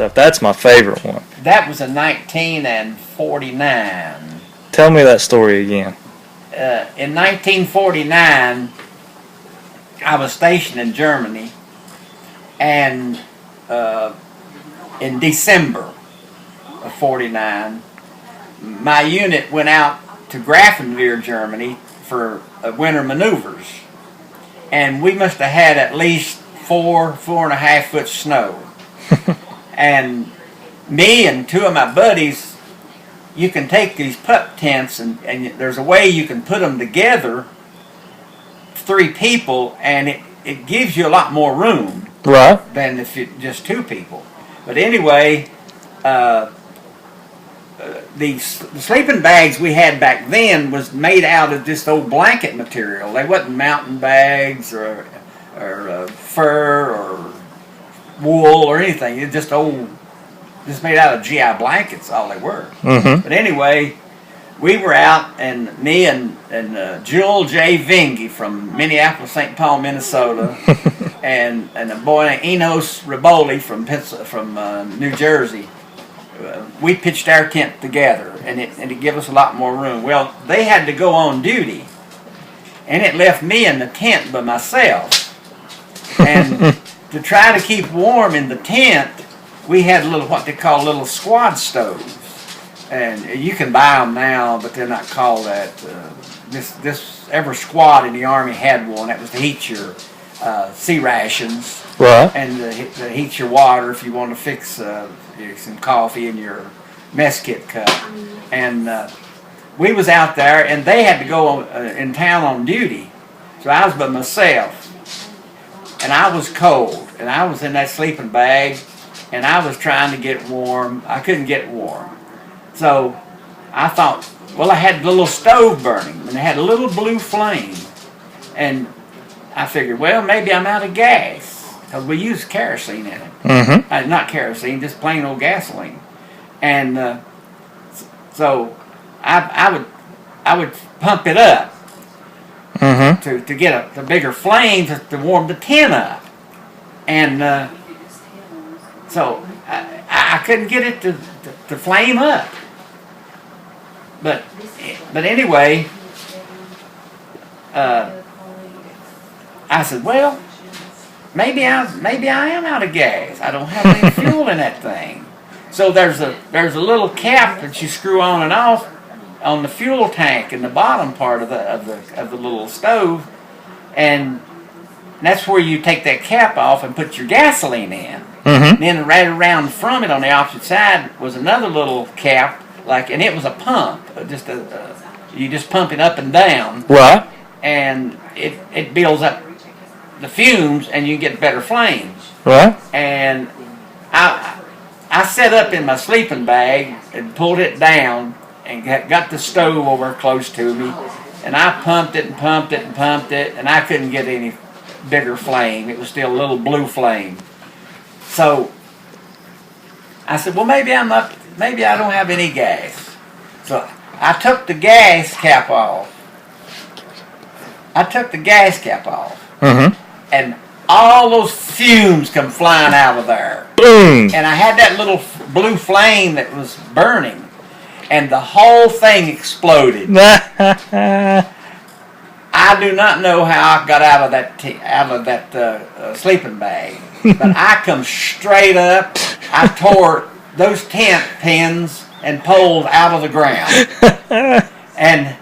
stuff. That's my favorite one. That was in 1949. Tell me that story again. In 1949, I was stationed in Germany, and in December of 49, my unit went out to Grafenwehr, Germany for winter maneuvers. And we must have had at least 4.5 foot snow. And me and two of my buddies, you can take these pup tents and there's a way you can put them together, 3 people, and it gives you a lot more room. Right. Than if you just 2 people. But anyway, the sleeping bags we had back then was made out of this old blanket material. They wasn't mountain bags or fur or wool or anything. It's just made out of GI blankets. All they were. Mm-hmm. But anyway, we were out, and me and Joel J. Vinge from Minneapolis, St. Paul, Minnesota, and a boy named Enos Riboli from New Jersey. We pitched our tent together, and it gave us a lot more room. Well, they had to go on duty, and it left me in the tent by myself. And to try to keep warm in the tent, we had what they call little squad stoves. And you can buy them now, but they're not called that. Every squad in the Army had one. That was to heat your sea rations. Right. And to heat your water if you want to fix some coffee in your mess kit cup. And we was out there, and they had to go in town on duty. So I was by myself. And I was cold. And I was in that sleeping bag, and I was trying to get warm. I couldn't get warm. So I thought, well, I had a little stove burning, and it had a little blue flame. And I figured, well, maybe I'm out of gas, because we use kerosene in it. Mm-hmm. Not kerosene, just plain old gasoline. And so I would pump it up Mm-hmm. to get a bigger flame to warm the tent up. And so I couldn't get it to flame up. But anyway, I said, well, maybe I am out of gas. I don't have any fuel in that thing. So there's a little cap that you screw on and off on the fuel tank in the bottom part of the little stove, and that's where you take that cap off and put your gasoline in. Mm-hmm. Then right around from it on the opposite side was another little cap, and it was a pump. You just pump it up and down. Right. And it builds up the fumes, and you get better flames. Right. And I set up in my sleeping bag and pulled it down and got the stove over close to me, and I pumped it and pumped it and pumped it, and I couldn't get any bigger flame. It was still a little blue flame. So I said, well, maybe I don't have any gas. So I took the gas cap off. Mm-hmm. And all those fumes come flying out of there. Boom. And I had that little blue flame that was burning, and the whole thing exploded. I do not know how I got out of that sleeping bag, but I come straight up. I tore those tent pins and poles out of the ground, and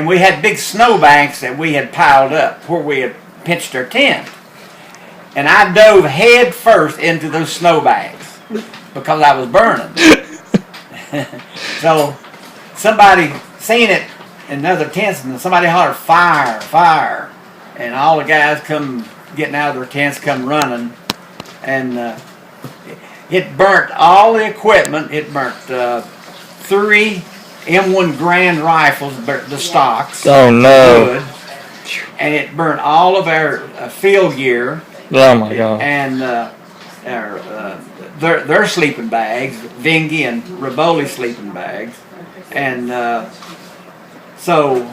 we had big snowbanks that we had piled up where we had pitched our tent, and I dove head first into those snowbanks because I was burning. So somebody seen it in other tents, and somebody hollered, "Fire, fire!" And all the guys come getting out of their tents, come running, and it burnt all the equipment. It burnt 3 M1 Grand rifles, the stocks. Oh no! Wood, and it burnt all of our field gear. Oh my God! And their sleeping bags, Vinge and Riboli sleeping bags, and so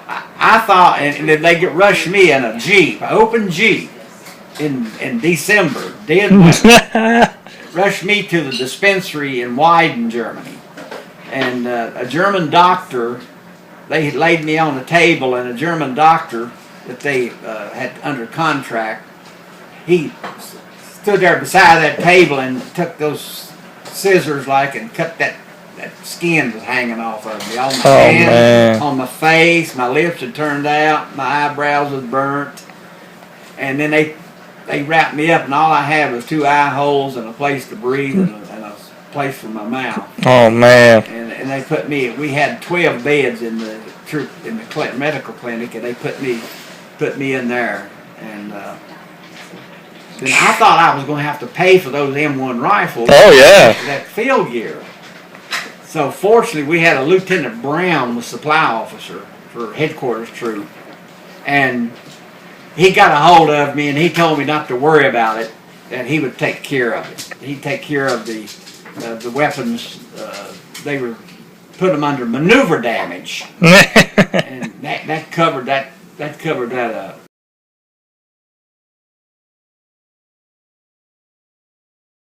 I thought, and they rushed me in a Jeep, an open Jeep, in December, dead winter, rushed me to the dispensary in Weiden, Germany. And a German doctor, they laid me on a table, and a German doctor that they had under contract, he stood there beside that table and took those scissors and cut that skin was hanging off of me. On my hand, on my face, my lips had turned out, my eyebrows was burnt. And then they wrapped me up, and all I had was 2 eye holes and a place to breathe and a place for my mouth. Oh man! And they put me. We had 12 beds in the medical clinic, and they put me in there. And then I thought I was going to have to pay for those M1 rifles. Oh yeah! That field gear. So fortunately, we had a Lieutenant Brown, the supply officer for headquarters troop, and he got a hold of me and he told me not to worry about it, that he would take care of it. He'd take care of the weapons. They were put them under maneuver damage, and that covered that up.